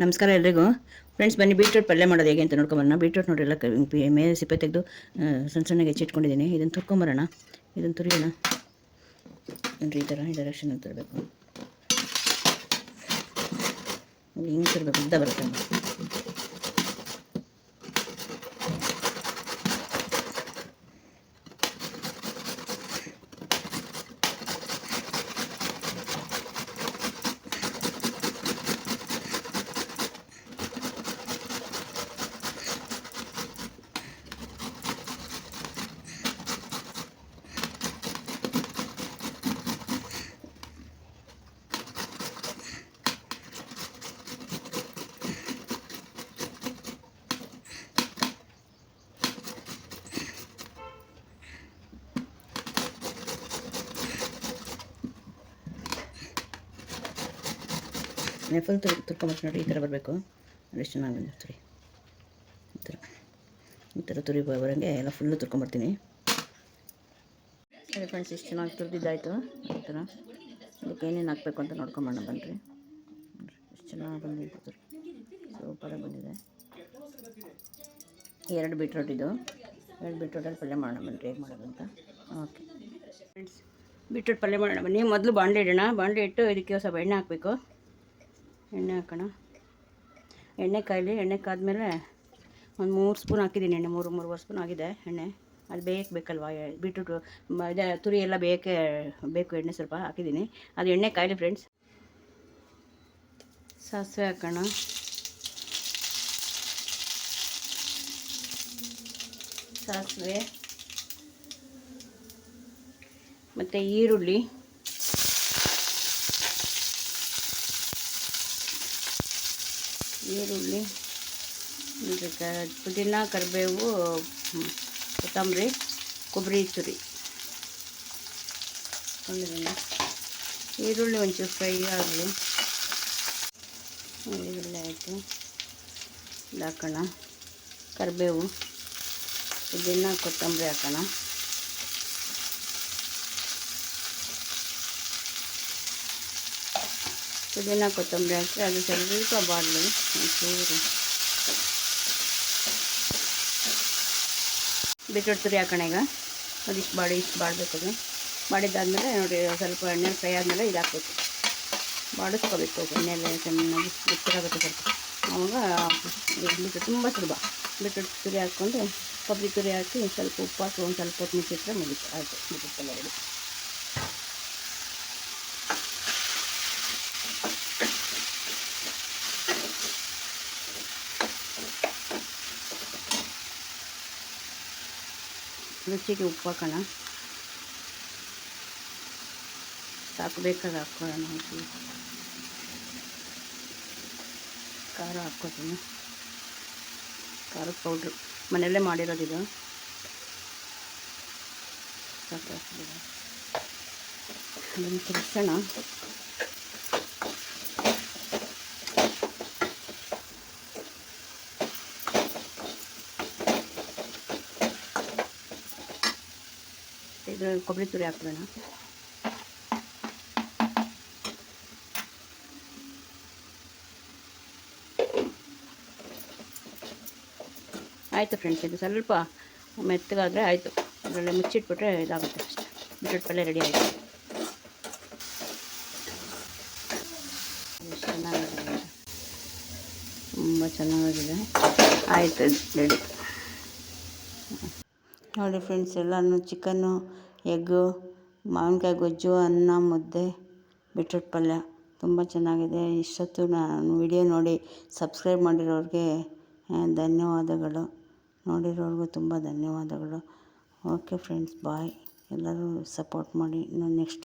ನಮಸ್ಕಾರ ಎಲ್ರಿಗೂ. ಫ್ರೆಂಡ್ಸ್, ಬನ್ನಿ ಬೀಟ್ರೂಟ್ ಪಲ್ಯ ಮಾಡೋದು ಹೇಗೆ ಅಂತ ನೋಡ್ಕೊಂಬರೋಣ. ಬೀಟ್ರೂಟ್ ನೋಡಿ ಎಲ್ಲ ಮೇಲೆ ಸಿಪ್ಪೆ ತೆಗೆದು ಸಣ್ಣ ಸಣ್ಣಗೆ ಹೆಚ್ಚಿಟ್ಕೊಂಡಿದ್ದೀನಿ. ಇದನ್ನು ತುರ್ಕೊಂಬರೋಣ. ಇದನ್ನು ತುರಿಯೋಣ ನೋಡಿರಿ. ಈ ಥರ ಈ ಡೈರೆಕ್ಷನ್ ತುರಬೇಕು. ಹಿಂಗೆ ತುರಬೇಕು, ಉದ್ದ ಬರುತ್ತೆ. ಫುಲ್ ತುರ್ಕೊಂಬತ್ತು ನೋಡಿ. ಈ ಥರ ಬರಬೇಕು. ಎಷ್ಟು ಚೆನ್ನಾಗಿ ಬಂದಿರ್ತೀರಿ. ಈ ಥರ ತುರಿ ಬರೋಂಗೆ ಎಲ್ಲ ಫುಲ್ಲು ತುರ್ಕೊಂಬರ್ತೀನಿ. ಅದೇ ಫ್ರೆಂಡ್ಸ್, ಇಷ್ಟು ಚೆನ್ನಾಗಿ ತುರಿದಿದ್ದಾಯಿತು. ಈ ಥರ ಅದಕ್ಕೆ ಏನೇನು ಹಾಕಬೇಕು ಅಂತ ನೋಡ್ಕೊಂಬೋಣ ಬನ್ನಿರಿ. ಎಷ್ಟು ಚೆನ್ನಾಗಿ ಬಂದಿತ್ತು ತುರಿ, ಸೂಪರಾಗಿ ಬಂದಿದೆ. 2 ಬೀಟ್ರೋಟ್ ಇದು. 2 ಬೀಟ್ರೋಟಲ್ಲಿ ಪಲ್ಯ ಮಾಡೋಣ ಬನ್ನಿರಿ, ಹೇಗೆ ಮಾಡೋದು ಅಂತ. ಓಕೆ ಫ್ರೆಂಡ್ಸ್, ಬೀಟ್ರೋಟ್ ಪಲ್ಯ ಮಾಡೋಣ ಬನ್ನಿ. ಮೊದಲು ಬಾಣಲೆ ಇಡೋಣ. ಬಾಣಲೆ ಇಟ್ಟು ಇದಕ್ಕೆ ಸ್ವಲ್ಪ ಎಣ್ಣೆ ಹಾಕಬೇಕು. ಎಣ್ಣೆ ಹಾಕೋಣ. ಎಣ್ಣೆ ಕಾಯಲಿ. ಎಣ್ಣೆ ಕಾದ್ಮೇಲೆ ಒಂದು 3 ಸ್ಪೂನ್ ಹಾಕಿದ್ದೀನಿ ಎಣ್ಣೆ. 3 ಸ್ಪೂನ್ ಆಗಿದೆ ಎಣ್ಣೆ. ಅದು ಬೇಕಲ್ವ, ಬೀಟ್ರೂಟು ಇದು ತುರಿ ಎಲ್ಲ ಬೇಕು. ಎಣ್ಣೆ ಸ್ವಲ್ಪ ಹಾಕಿದ್ದೀನಿ. ಅದು ಎಣ್ಣೆ ಕಾಯಲಿ ಫ್ರೆಂಡ್ಸ್. ಸಾಸಿವೆ ಹಾಕೋಣ. ಸಾಸಿವೆ ಮತ್ತು ಈರುಳ್ಳಿ, ಪುದೀನ, ಕರಿಬೇವು, ಕೊತ್ತಂಬರಿ, ಕೊಬ್ಬರಿ ತುರಿ ಕೊಂಡಿದ್ದೀನಿ. ಈರುಳ್ಳಿ ಒಂಚೂರು ಫ್ರೈ ಆಗಲಿ. ಈರುಳ್ಳಿ ಆಯಿತು. ಇದು ಹಾಕೋಣ. ಕರಿಬೇವು, ಪುದೀನ, ಕೊತ್ತಂಬರಿ ಹಾಕೋಣ. ಪುದೀನ ಕೊತ್ತಂಬರಿ ಹಾಕಿ ಅದು ಸ್ವಲ್ಪ ಬಾಡಲಿ ಒಂಚೂರು. ಬೀಟ್ರೂಟ್ ತುರಿ ಹಾಕೋಣ. ಈಗ ಇಷ್ಟು ಬಾಡಬೇಕು. ಅದು ಬಾಡಿದ್ದಾದಮೇಲೆ ನೋಡಿ, ಸ್ವಲ್ಪ ಎಣ್ಣೆ ಫ್ರೈ ಆದಮೇಲೆ ಇದು ಹಾಕಬೇಕು. ಬಾಡಿಸ್ಕೋಬೇಕು ಎಣ್ಣೆಯಲ್ಲಿ ಚೆನ್ನಾಗಿ ಗೊತ್ತಾಗುತ್ತೆ ಸ್ವಲ್ಪ. ಆವಾಗ ಬೀಟ್ರೂಟ್ ತುಂಬ ಸುಲಭ. ಬೀಟ್ರೂಟ್ ತುರಿ ಹಾಕ್ಕೊಂಡು ಕೊಬ್ಬರಿ ತುರಿ ಹಾಕಿ ಸ್ವಲ್ಪ ಉಪ್ಪು ಹಾಕಿ ಒಂದು ಸ್ವಲ್ಪ ಹೊತ್ತು ಮುಚ್ಚಿಟ್ರೆ ಮುಗೀತು. ಆಯಿತು, ಬೀಟ್ರೂಟ್ ಪಲ್ಯ ರೆಡಿ. ರುಚಿಗೆ ಉಪ್ಪು ಹಾಕೋಣ. ಸಾಕು, ಬೇಕಾದ ಹಾಕ್ಕೊಳ್ಳೋಣ. ಖಾರ ಹಾಕ್ಕೊತೀನಿ. ಖಾರದ ಪೌಡ್ರು ಮನೆಯಲ್ಲೇ ಮಾಡಿರೋದಿದು. ಸಾಕು, ಅದನ್ನು ತಿರ್ಸೋಣ. ಇದು ಕೊಬ್ಬರಿ ತುರಿ ಹಾಕ್ಬಿಡೋಣ. ಆಯಿತು ಫ್ರೆಂಡ್ಸ್, ಇದು ಸ್ವಲ್ಪ ಮೆತ್ತಗಾದರೆ ಆಯಿತು. ಅದರಲ್ಲೇ ಮುಚ್ಚಿಟ್ಬಿಟ್ರೆ ಇದಾಗುತ್ತೆ ಅಷ್ಟೇ. ಬೀಟ್ರೂಟ್ ಪಲ್ಯ ರೆಡಿ ಆಯಿತು. ಚೆನ್ನಾಗಿದೆ, ತುಂಬ ಚೆನ್ನಾಗಿದೆ. ಆಯಿತು, ರೆಡಿ. ನೋಡಿ ಫ್ರೆಂಡ್ಸ್, ಎಲ್ಲನೂ ಚಿಕನ್ನು, ಎಗ್ಗು, ಮಾವಿನಕಾಯಿ ಗೊಜ್ಜು, ಅನ್ನ, ಮುದ್ದೆ, ಬೀಟ್ರೂಟ್ ಪಲ್ಯ ತುಂಬ ಚೆನ್ನಾಗಿದೆ. ಇಷ್ಟೊತ್ತು ನಾನು ವಿಡಿಯೋ ನೋಡಿ ಸಬ್ಸ್ಕ್ರೈಬ್ ಮಾಡಿರೋರಿಗೆ ಧನ್ಯವಾದಗಳು. ನೋಡಿರೋರಿಗೂ ತುಂಬ ಧನ್ಯವಾದಗಳು. ಓಕೆ ಫ್ರೆಂಡ್ಸ್, ಬಾಯ್. ಎಲ್ಲರೂ ಸಪೋರ್ಟ್ ಮಾಡಿ. ನಾನು ನೆಕ್ಸ್ಟ್